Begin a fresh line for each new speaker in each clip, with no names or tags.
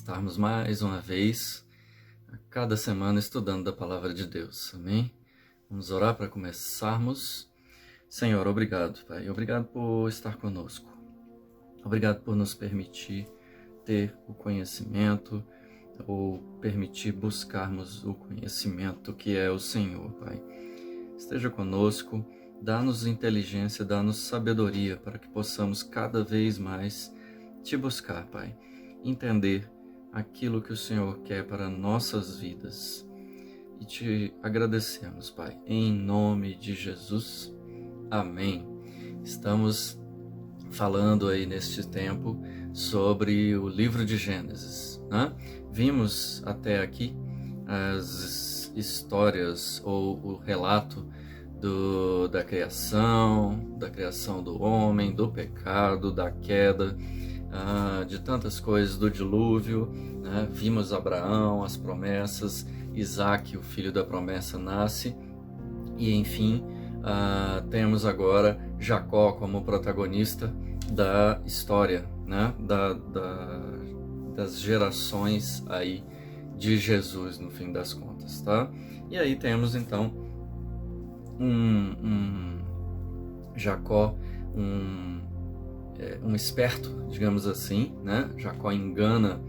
estarmos mais uma vez, a cada semana, estudando da Palavra de Deus. Amém? Vamos orar para começarmos. Senhor, obrigado, Pai. Obrigado por estar conosco. Obrigado por nos permitir ter o conhecimento, ou permitir buscarmos o conhecimento que é o Senhor, Pai. Esteja conosco, dá-nos inteligência, dá-nos sabedoria para que possamos cada vez mais te buscar, Pai. Entender aquilo que o Senhor quer para nossas vidas. E te agradecemos, Pai, em nome de Jesus. Amém. Estamos falando aí neste tempo sobre o livro de Gênesis, né? Vimos até aqui as histórias ou o relato da criação do homem, do pecado, da queda, de tantas coisas, do dilúvio, né? Vimos Abraão, as promessas, Isaac, o filho da promessa, nasce, e enfim, temos agora Jacó como protagonista da história, né? Das gerações aí de Jesus, no fim das contas, tá? E aí temos então Jacó, um esperto, digamos assim, né? Jacó engana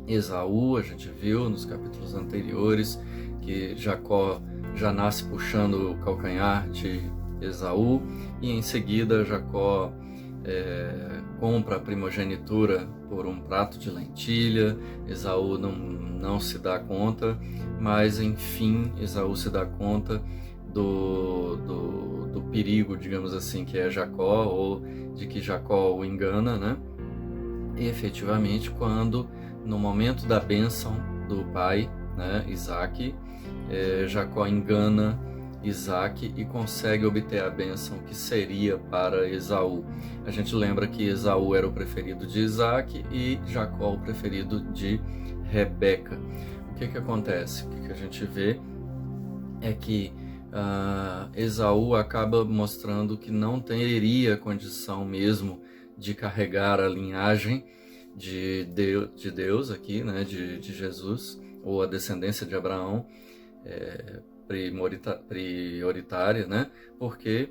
Esaú. A gente viu nos capítulos anteriores que Jacó já nasce puxando o calcanhar de Esaú, e em seguida Jacó compra a primogenitura por um prato de lentilha. Esaú não se dá conta, mas enfim Esaú se dá conta do perigo, digamos assim, que é Jacó, ou de que Jacó o engana, né? E efetivamente, quando no momento da bênção do pai, né, Isaac, Jacó engana Isaac e consegue obter a bênção que seria para Esaú. A gente lembra que Esaú era o preferido de Isaac e Jacó o preferido de Rebeca. O que acontece? O que a gente vê é que Esaú acaba mostrando que não teria condição mesmo de carregar a linhagem de Deus aqui, né, de Jesus, ou a descendência de Abraão, prioritária, né? Porque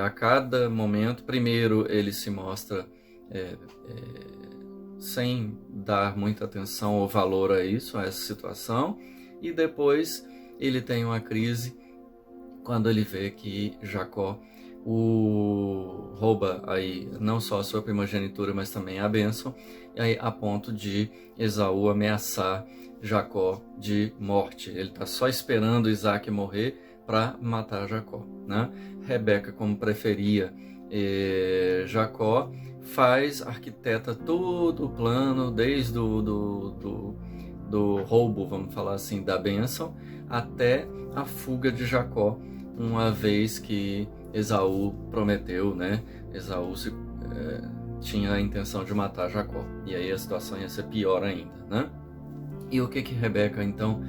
a cada momento, primeiro ele se mostra sem dar muita atenção ou valor a isso, a essa situação, e depois ele tem uma crise quando ele vê que Jacó rouba aí não só a sua primogenitura, mas também a bênção, e aí a ponto de Esaú ameaçar Jacó de morte. Ele está só esperando Isaac morrer para matar Jacó, né? Rebeca, como preferia Jacó, arquiteta todo o plano, desde do roubo, vamos falar assim, da bênção, até a fuga de Jacó, uma vez que Esaú prometeu, né? Esaú tinha a intenção de matar Jacó, e aí a situação ia ser pior ainda, né? E o que Rebeca então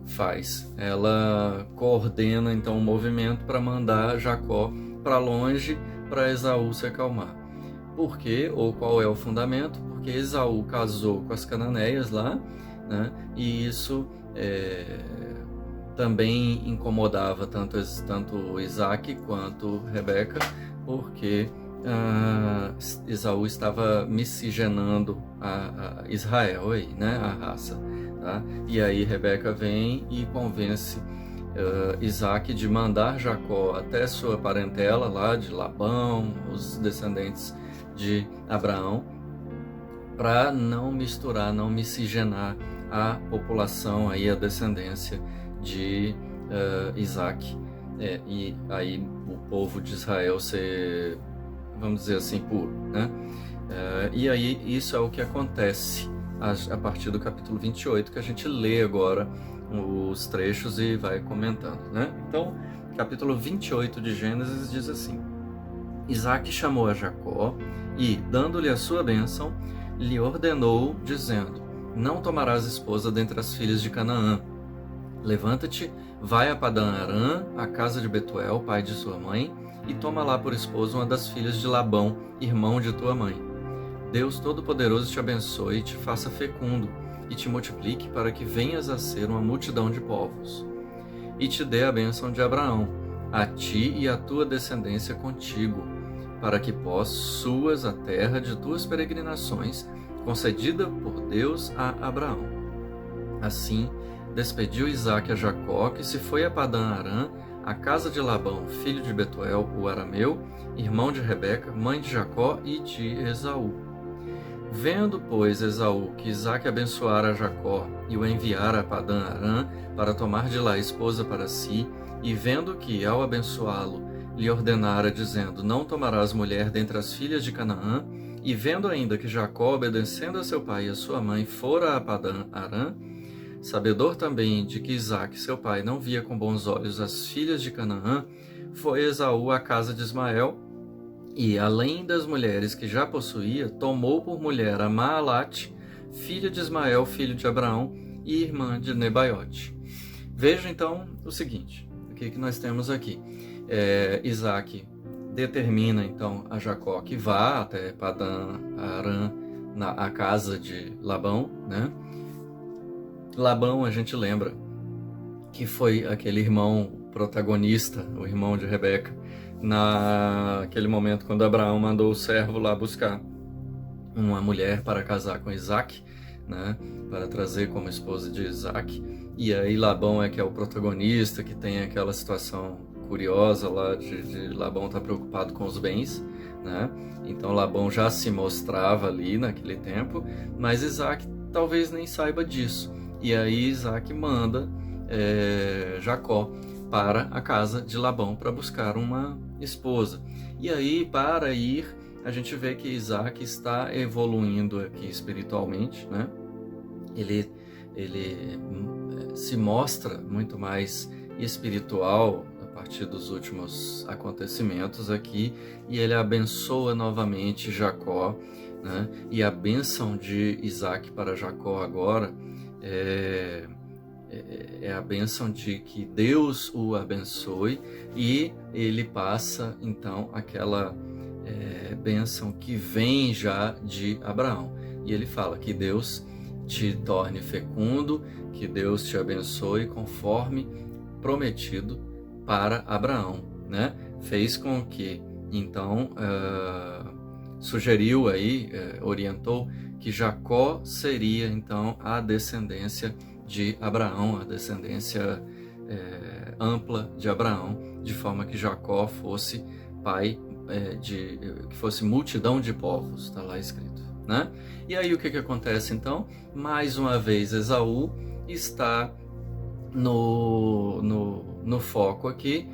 faz? Ela coordena então um movimento para mandar Jacó para longe, para Esaú se acalmar. Por quê? Ou qual é o fundamento? Porque Esaú casou com as cananeias lá, né? E isso também incomodava tanto Isaac quanto Rebeca, porque Esaú estava miscigenando a Israel, aí, né? A raça, tá? E aí Rebeca vem e convence Isaac de mandar Jacó até sua parentela lá de Labão, os descendentes de Abraão, para não misturar, não miscigenar a população, aí, a descendência de Isaac, e aí o povo de Israel ser, vamos dizer assim, puro, né? E aí isso é o que acontece a partir do capítulo 28, que a gente lê agora os trechos e vai comentando, né? Então, capítulo 28 de Gênesis diz assim: Isaac chamou a Jacó e, dando-lhe a sua bênção, lhe ordenou, dizendo: não tomarás esposa dentre as filhas de Canaã. Levanta-te, vai a Padã-Arã, a casa de Betuel, pai de sua mãe, e toma lá por esposa uma das filhas de Labão, irmão de tua mãe. Deus Todo-Poderoso te abençoe e te faça fecundo e te multiplique para que venhas a ser uma multidão de povos. E te dê a bênção de Abraão, a ti e a tua descendência contigo, para que possuas a terra de tuas peregrinações, concedida por Deus a Abraão. Assim, despediu Isaque a Jacó, que se foi a Padã-Arã, à casa de Labão, filho de Betuel, o arameu, irmão de Rebeca, mãe de Jacó e de Esaú. Vendo, pois, Esaú que Isaque abençoara a Jacó e o enviara a Padã-Arã para tomar de lá esposa para si, e vendo que, ao abençoá-lo, lhe ordenara, dizendo, não tomarás mulher dentre as filhas de Canaã, e vendo ainda que Jacó, obedecendo a seu pai e a sua mãe, fora a Padã-Arã, sabedor também de que Isaque, seu pai, não via com bons olhos as filhas de Canaã, foi Esaú à casa de Ismael, e, além das mulheres que já possuía, tomou por mulher a Maalate, filha de Ismael, filho de Abraão, e irmã de Nebaiote. Veja então o seguinte, o que nós temos aqui. Isaque determina então a Jacó que vá até Padã-Arã, a casa de Labão, né? Labão, a gente lembra que foi aquele irmão protagonista, o irmão de Rebeca, naquele momento quando Abraão mandou o servo lá buscar uma mulher para casar com Isaque, né, para trazer como esposa de Isaque. E aí Labão que é o protagonista, que tem aquela situação curiosa lá de Labão estar preocupado com os bens, né? Então Labão já se mostrava ali naquele tempo, mas Isaque talvez nem saiba disso. E aí Isaque manda Jacó para a casa de Labão para buscar uma esposa. E aí, para ir, a gente vê que Isaque está evoluindo aqui espiritualmente, né? Ele se mostra muito mais espiritual a partir dos últimos acontecimentos aqui, e ele abençoa novamente Jacó, né? E a bênção de Isaque para Jacó agora é a bênção de que Deus o abençoe, e ele passa então aquela bênção que vem já de Abraão. E ele fala que Deus te torne fecundo, que Deus te abençoe conforme prometido para Abraão, né? Fez com que então sugeriu aí, orientou que Jacó seria então a descendência de Abraão, a descendência ampla de Abraão, de forma que Jacó fosse pai que fosse multidão de povos, está lá escrito, né? E aí o que acontece então? Mais uma vez Esaú está no foco aqui,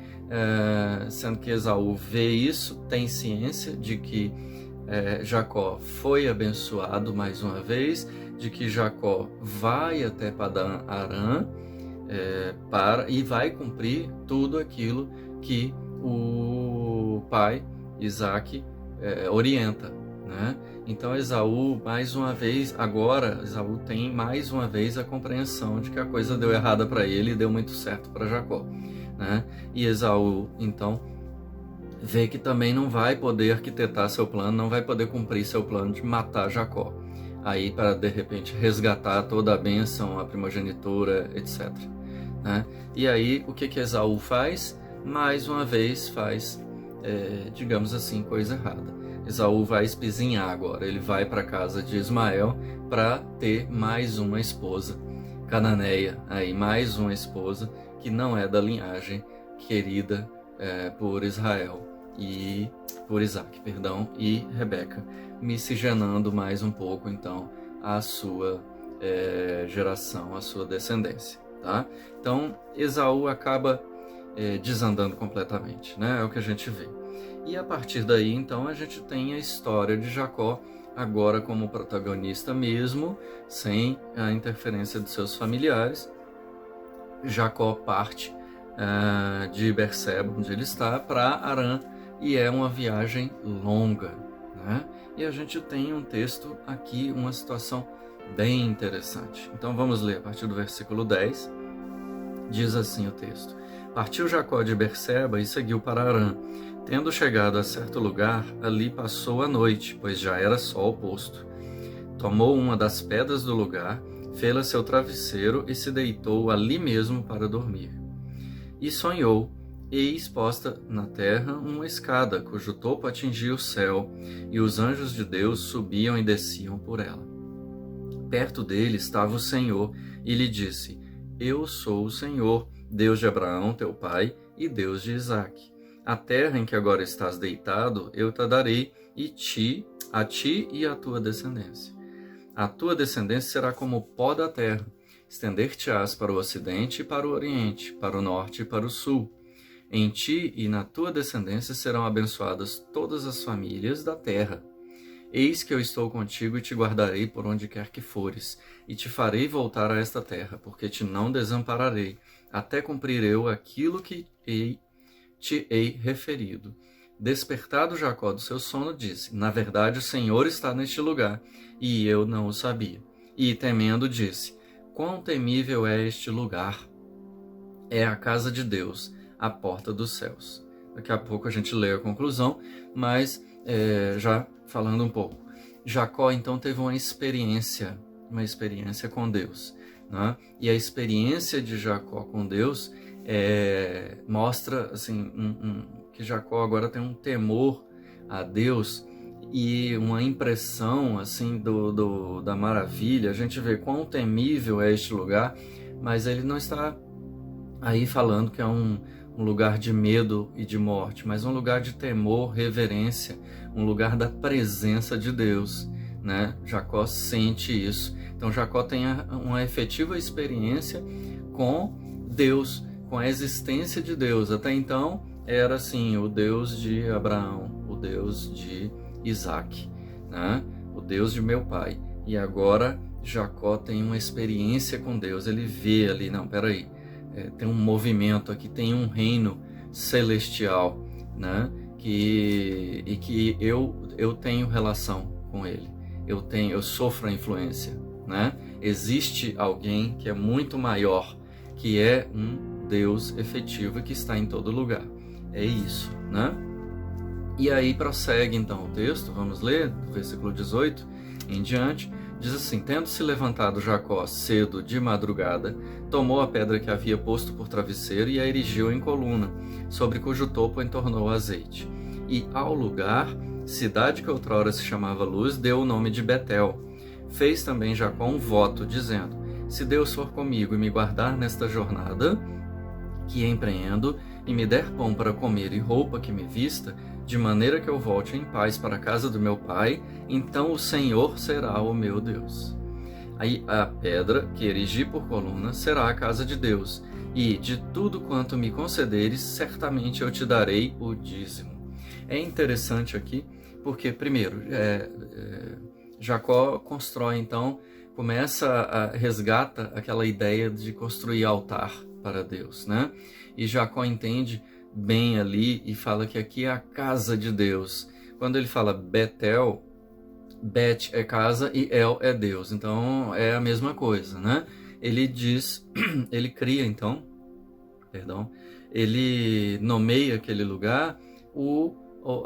sendo que Esaú vê isso, tem ciência de que Jacó foi abençoado mais uma vez, de que Jacó vai até Padã-Arã e vai cumprir tudo aquilo que o pai Isaque orienta, né? Então Esaú, mais uma vez, agora Esaú tem mais uma vez a compreensão de que a coisa deu errada para ele e deu muito certo para Jacó, né? E Esaú, então, vê que também não vai poder arquitetar seu plano, não vai poder cumprir seu plano de matar Jacó, aí para de repente resgatar toda a bênção, a primogenitura, etc, né? E aí o que Esaú faz? Mais uma vez faz, digamos assim, coisa errada. Esaú vai espizinhar agora, ele vai para a casa de Ismael para ter mais uma esposa cananeia, aí mais uma esposa que não é da linhagem querida por Israel e por Isaque, e Rebeca, miscigenando mais um pouco então a sua geração, a sua descendência, tá? Então Esaú acaba desandando completamente, né? É o que a gente vê. E a partir daí, então, a gente tem a história de Jacó agora como protagonista mesmo, sem a interferência de seus familiares. Jacó parte de Berseba, onde ele está, para Harã, e é uma viagem longa, né? E a gente tem um texto aqui, uma situação bem interessante. Então vamos ler a partir do versículo 10. Diz assim o texto: Partiu Jacó de Berseba e seguiu para Harã. Tendo chegado a certo lugar, ali passou a noite, pois já era sol posto. Tomou uma das pedras do lugar, fê-la seu travesseiro e se deitou ali mesmo para dormir. E sonhou, eis posta na terra uma escada, cujo topo atingia o céu, e os anjos de Deus subiam e desciam por ela. Perto dele estava o Senhor, e lhe disse: Eu sou o Senhor, Deus de Abraão, teu pai, e Deus de Isaque. A terra em que agora estás deitado, eu te darei, a ti e à tua descendência. A tua descendência será como o pó da terra. Estender-te-ás para o ocidente e para o oriente, para o norte e para o sul. Em ti e na tua descendência serão abençoadas todas as famílias da terra. Eis que eu estou contigo e te guardarei por onde quer que fores, e te farei voltar a esta terra, porque te não desampararei, até cumprir eu aquilo que te hei referido. Despertado Jacó do seu sono, disse: Na verdade o Senhor está neste lugar, e eu não o sabia. E temendo disse: Quão temível é este lugar! É a casa de Deus, a porta dos céus. Daqui a pouco a gente lê a conclusão, mas já falando um pouco. Jacó então teve uma experiência com Deus, né? E a experiência de Jacó com Deus mostra assim, que Jacó agora tem um temor a Deus e uma impressão assim da maravilha. A gente vê quão temível é este lugar, mas ele não está aí falando que é um lugar de medo e de morte, mas um lugar de temor, reverência, um lugar da presença de Deus, né? Jacó sente isso. Então Jacó tem uma efetiva experiência com Deus, com a existência de Deus. Até então era assim, o Deus de Abraão, o Deus de Isaque, né? O Deus de meu pai. E agora Jacó tem uma experiência com Deus. Ele vê ali, não, peraí, tem um movimento aqui, tem um reino celestial, né? Que eu tenho relação com ele. Eu sofro a influência, né? Existe alguém que é muito maior, que é um Deus efetivo que está em todo lugar. É isso, né? E aí prossegue então o texto, vamos ler, do versículo 18 em diante, diz assim: Tendo-se levantado Jacó cedo de madrugada, tomou a pedra que havia posto por travesseiro e a erigiu em coluna, sobre cujo topo entornou azeite. E ao lugar, cidade que outrora se chamava Luz, deu o nome de Betel. Fez também Jacó um voto, dizendo: Se Deus for comigo e me guardar nesta jornada que empreendo, e me der pão para comer e roupa que me vista, de maneira que eu volte em paz para a casa do meu pai, então o Senhor será o meu Deus. Aí a pedra que erigi por coluna será a casa de Deus, e de tudo quanto me concederes, certamente eu te darei o dízimo. É interessante aqui, porque primeiro, Jacó constrói então, resgata aquela ideia de construir altar para Deus, né? E Jacó entende bem ali e fala que aqui é a casa de Deus. Quando ele fala Betel, Bet é casa e El é Deus, então é a mesma coisa, né? Ele diz, ele nomeia aquele lugar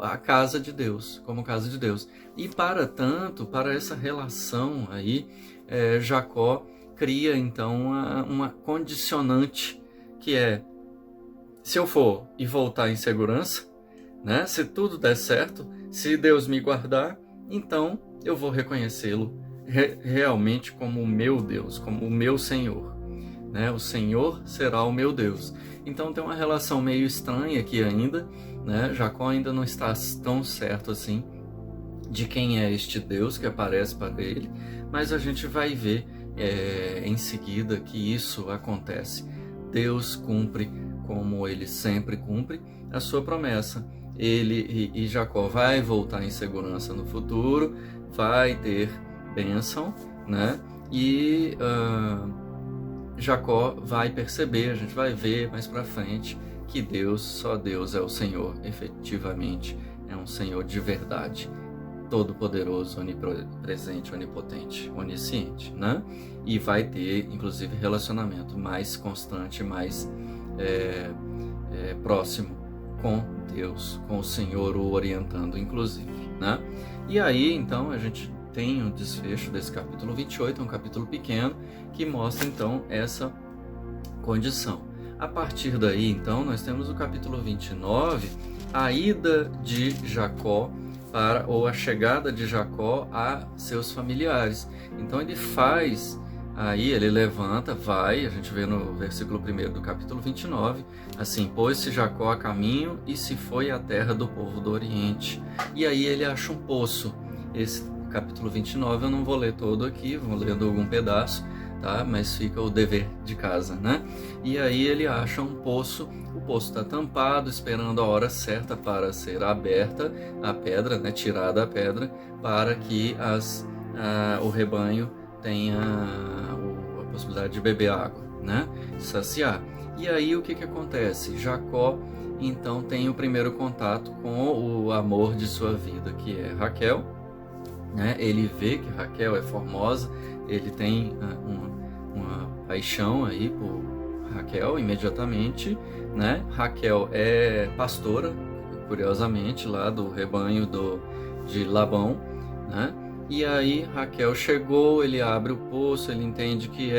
a casa de Deus, como casa de Deus. E para essa relação aí, Jacó cria então uma condicionante, que é: se eu for e voltar em segurança, né? Se tudo der certo, se Deus me guardar, então eu vou reconhecê-lo realmente como o meu Deus, como o meu Senhor, né? O Senhor será o meu Deus. Então tem uma relação meio estranha aqui ainda, né? Jacó ainda não está tão certo assim de quem é este Deus que aparece para ele, mas a gente vai ver em seguida que isso acontece. Deus cumpre, como ele sempre cumpre, a sua promessa. Ele e Jacó vai voltar em segurança no futuro, vai ter bênção, né? E Jacó vai perceber, a gente vai ver mais para frente, que só Deus é o Senhor, efetivamente, é um Senhor de verdade, todo-poderoso, onipresente, onipotente, onisciente, né? E vai ter, inclusive, relacionamento mais constante, mais próximo com Deus, com o Senhor o orientando, inclusive, né? E aí, então, a gente tem um desfecho desse capítulo 28, um capítulo pequeno, que mostra, então, essa condição. A partir daí, então, nós temos o capítulo 29, a ida de Jacó ou a chegada de Jacó a seus familiares. Então ele faz, aí ele levanta, vai, a gente vê no versículo 1 do capítulo 29, assim, pôs-se Jacó a caminho e se foi à terra do povo do Oriente. E aí ele acha um poço. Esse capítulo 29 eu não vou ler todo aqui, vou lendo algum pedaço, tá? Mas fica o dever de casa, né? E aí ele acha um poço, o poço está tampado, esperando a hora certa para ser aberta a pedra, né? Tirada a pedra, para que o rebanho tenha a possibilidade de beber água, né? Saciar. E aí o que acontece? Jacó então tem o primeiro contato com o amor de sua vida, que é Raquel, né? Ele vê que Raquel é formosa, ele tem uma paixão aí por Raquel imediatamente, né? Raquel é pastora, curiosamente, lá do rebanho de Labão, né? E aí Raquel chegou, ele abre o poço, ele entende que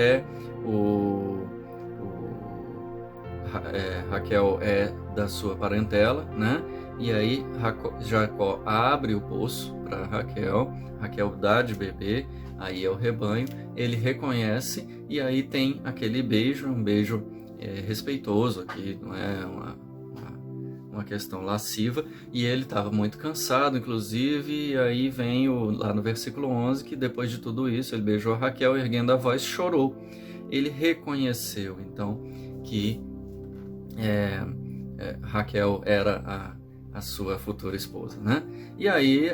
Raquel é da sua parentela, né? E aí Jacó abre o poço para Raquel dá de beber, aí é o rebanho, ele reconhece e aí tem aquele beijo, um beijo respeitoso aqui, não é uma questão lasciva, e ele estava muito cansado, inclusive, e aí vem lá no versículo 11, que depois de tudo isso, ele beijou a Raquel, erguendo a voz, chorou. Ele reconheceu, então, que Raquel era a sua futura esposa, né? E aí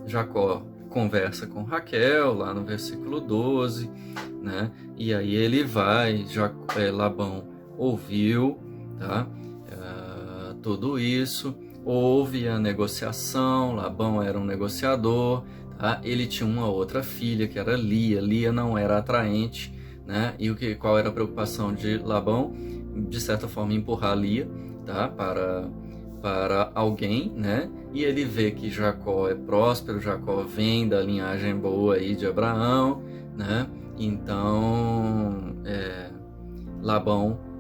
Jacó conversa com Raquel, lá no versículo 12, né? E aí ele vai, Labão ouviu, tá? Tudo isso, houve a negociação, Labão era um negociador, tá? Ele tinha uma outra filha, que era Lia. Lia não era atraente, né? E qual era a preocupação de Labão? De certa forma, empurrar Lia, tá? Para alguém, né? E ele vê que Jacó é próspero, Jacó vem da linhagem boa aí de Abraão, né? Então, Labão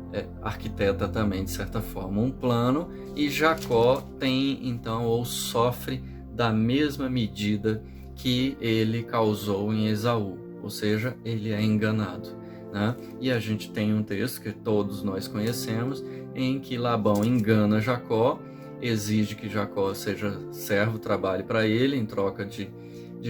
arquiteta também, de certa forma, um plano, e Jacó tem, então, ou sofre da mesma medida que ele causou em Esaú, ou seja, ele é enganado, né? E a gente tem um texto que todos nós conhecemos, em que Labão engana Jacó, exige que Jacó seja servo, trabalhe para ele em troca de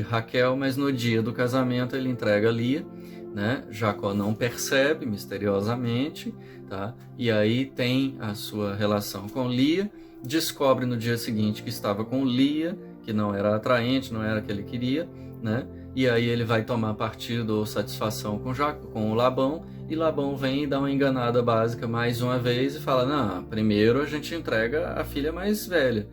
Raquel, mas no dia do casamento ele entrega Lia, né? Jacó não percebe misteriosamente, tá? E aí tem a sua relação com Lia, descobre no dia seguinte que estava com Lia, que não era atraente, não era o que ele queria, né? E aí ele vai tomar partido ou satisfação com o Labão, e Labão vem e dá uma enganada básica mais uma vez e fala: não, primeiro a gente entrega a filha mais velha,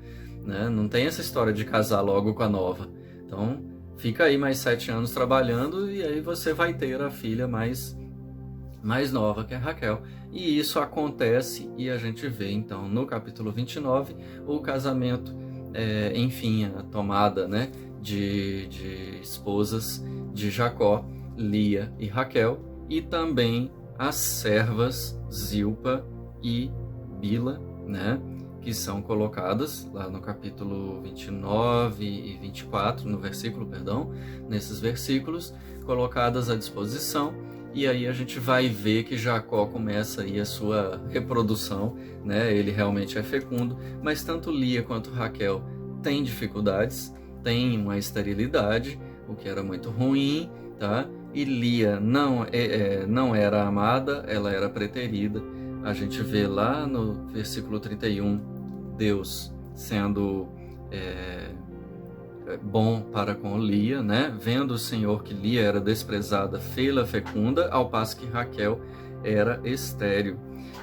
né? Não tem essa história de casar logo com a nova. Então, fica aí mais 7 anos trabalhando e aí você vai ter a filha mais nova, que é Raquel. E isso acontece e a gente vê, então, no capítulo 29, o casamento, enfim, a tomada, né, de esposas de Jacó, Lia e Raquel, e também as servas Zilpa e Bila, né, que são colocadas lá no capítulo 29 e 24, nesses versículos, colocadas à disposição, e aí a gente vai ver que Jacó começa aí a sua reprodução, né? Ele realmente é fecundo, mas tanto Lia quanto Raquel têm dificuldades, têm uma esterilidade, o que era muito ruim, tá? E Lia não era amada, ela era preterida. A gente vê lá no versículo 31, Deus sendo bom para com Lia, né? Vendo o Senhor que Lia era desprezada, fê-la fecunda, ao passo que Raquel era estéril.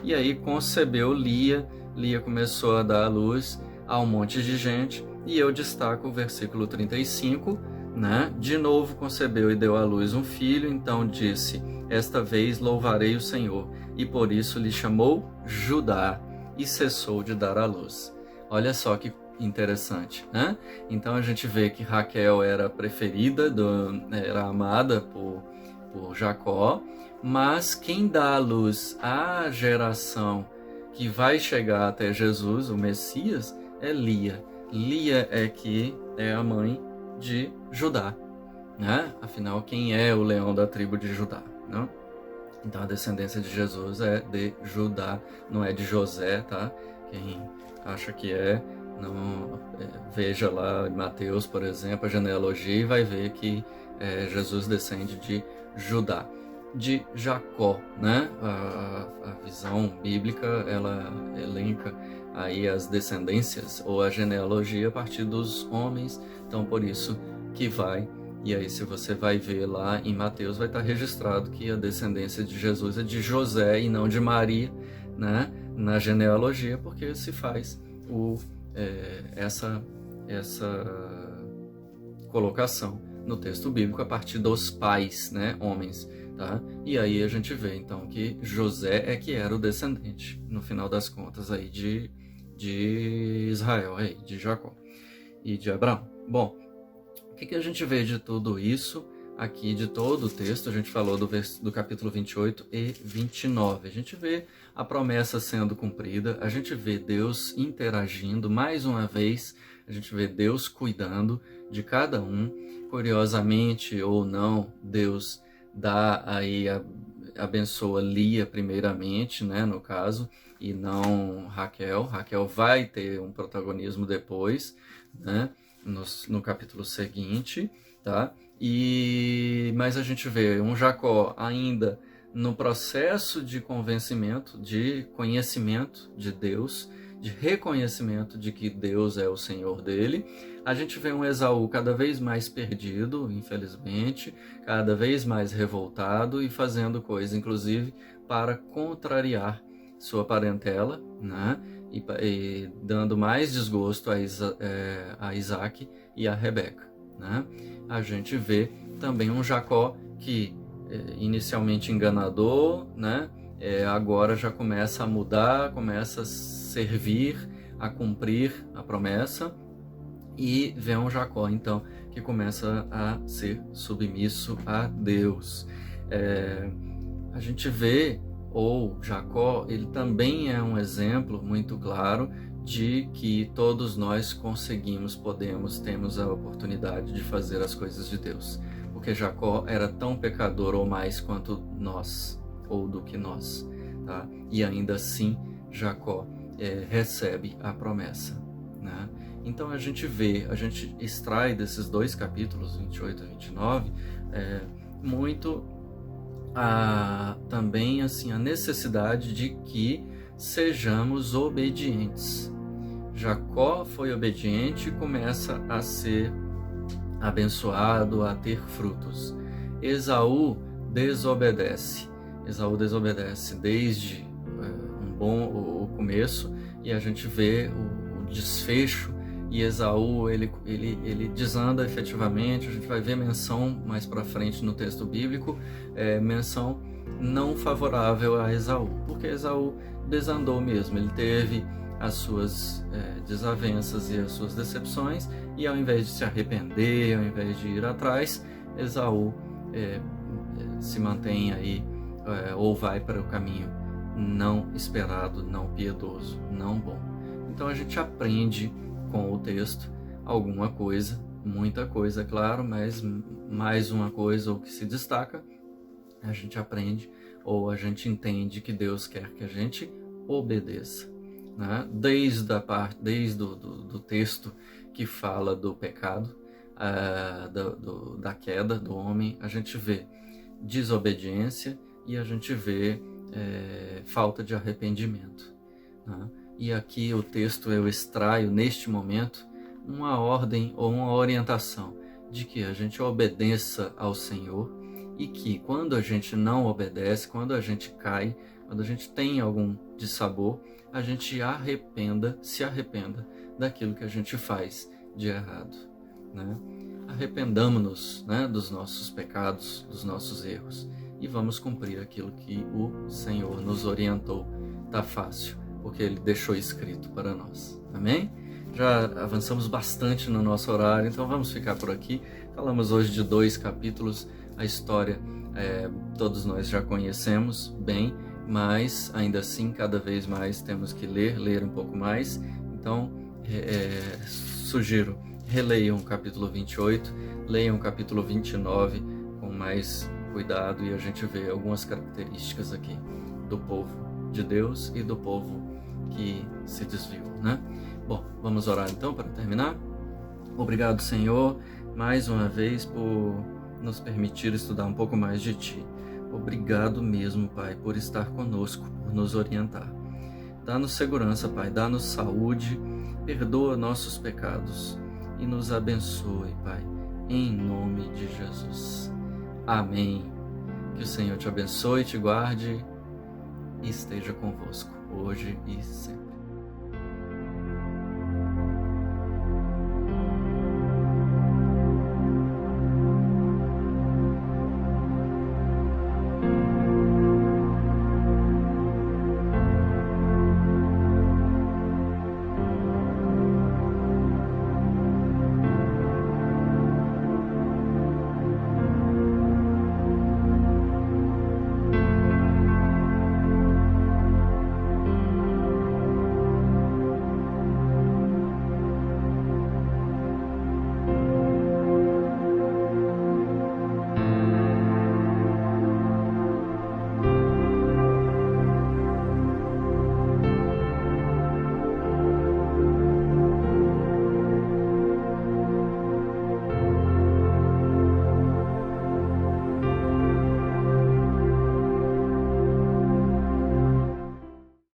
E aí concebeu Lia, Lia começou a dar à luz a um monte de gente, e eu destaco o versículo 35, né? De novo concebeu e deu à luz um filho, então disse: esta vez louvarei o Senhor, e por isso lhe chamou Judá. e cessou de dar à luz. Olha só que interessante, né? Então a gente vê que Raquel era preferida, era amada por Jacó, mas quem dá à luz à geração que vai chegar até Jesus, o Messias, é Lia. Lia é a mãe de Judá, né? Afinal, quem é o leão da tribo de Judá, né? Então a descendência de Jesus é de Judá, não é de José, tá? Quem acha que não, veja lá em Mateus, por exemplo, a genealogia, e vai ver que Jesus descende de Judá. De Jacó, né? A visão bíblica, ela elenca aí as descendências ou a genealogia a partir dos homens, então por isso que e aí se você vai ver lá em Mateus, vai estar registrado que a descendência de Jesus é de José e não de Maria, né? Na genealogia, porque se faz essa colocação no texto bíblico a partir dos pais, né? Homens. Tá? E aí a gente vê então que José é que era o descendente, no final das contas, aí de Israel, aí, de Jacó e de Abraão. Bom, o que a gente vê de tudo isso aqui, de todo o texto? A gente falou do capítulo 28 e 29. A gente vê a promessa sendo cumprida, a gente vê Deus interagindo mais uma vez, a gente vê Deus cuidando de cada um. Curiosamente ou não, Deus abençoa Lia primeiramente, né, no caso, e não Raquel. Raquel vai ter um protagonismo depois, né, no capítulo seguinte, tá? Mas a gente vê um Jacó ainda no processo de convencimento, de conhecimento de Deus, de reconhecimento de que Deus é o Senhor dele. A gente vê um Esaú cada vez mais perdido, infelizmente, cada vez mais revoltado e fazendo coisas, inclusive, para contrariar sua parentela, né? E dando mais desgosto a Isaac e a Rebeca, né? A gente vê também um Jacó que, inicialmente enganador, né? Agora já começa a mudar, começa a servir, a cumprir a promessa, e vê um Jacó, então, que começa a ser submisso a Deus. A gente vê, ou Jacó, ele também é um exemplo muito claro de que todos nós temos a oportunidade de fazer as coisas de Deus. Porque Jacó era tão pecador ou mais quanto nós, ou do que nós, tá? E ainda assim, Jacó recebe a promessa, né? Então a gente extrai desses dois capítulos, 28 e 29, muito também assim, a necessidade de que sejamos obedientes. Jacó foi obediente e começa a ser abençoado, a ter frutos. Esaú desobedece. Esaú desobedece desde o começo, e a gente vê o desfecho, e Esaú ele desanda efetivamente. A gente vai ver menção mais para frente no texto bíblico, menção não favorável a Esaú, porque Esaú desandou mesmo. Ele teve as suas desavenças e as suas decepções, e ao invés de se arrepender, ao invés de ir atrás, Esaú se mantém aí, ou vai para o caminho não esperado, não piedoso, não bom. Então a gente aprende com o texto alguma coisa, muita coisa, claro, mas mais uma coisa, o que se destaca, a gente aprende, ou a gente entende que Deus quer que a gente obedeça, né? Desde o texto que fala do pecado, da queda do homem, a gente vê desobediência e a gente vê falta de arrependimento, né? E aqui o texto, eu extraio neste momento uma ordem ou uma orientação de que a gente obedeça ao Senhor, e que quando a gente não obedece, quando a gente cai, quando a gente tem algum dissabor, a gente se arrependa daquilo que a gente faz de errado, né? Arrependamo-nos, né, dos nossos pecados, dos nossos erros, e vamos cumprir aquilo que o Senhor nos orientou. Tá fácil, porque Ele deixou escrito para nós. Amém? Já avançamos bastante no nosso horário, então vamos ficar por aqui. Falamos hoje de 2 capítulos, a história todos nós já conhecemos bem, mas ainda assim cada vez mais temos que ler um pouco mais. Então sugiro, releiam o capítulo 28, leiam o capítulo 29 com mais cuidado e a gente vê algumas características aqui do povo de Deus e do povo que se desviou, né? Bom, vamos orar então para terminar. Obrigado, Senhor, mais uma vez por nos permitir estudar um pouco mais de Ti. Obrigado mesmo, Pai, por estar conosco, por nos orientar. Dá-nos segurança, Pai, dá-nos saúde, perdoa nossos pecados e nos abençoe, Pai, em nome de Jesus. Amém. Que o Senhor te abençoe, te guarde e esteja convosco, hoje e sempre.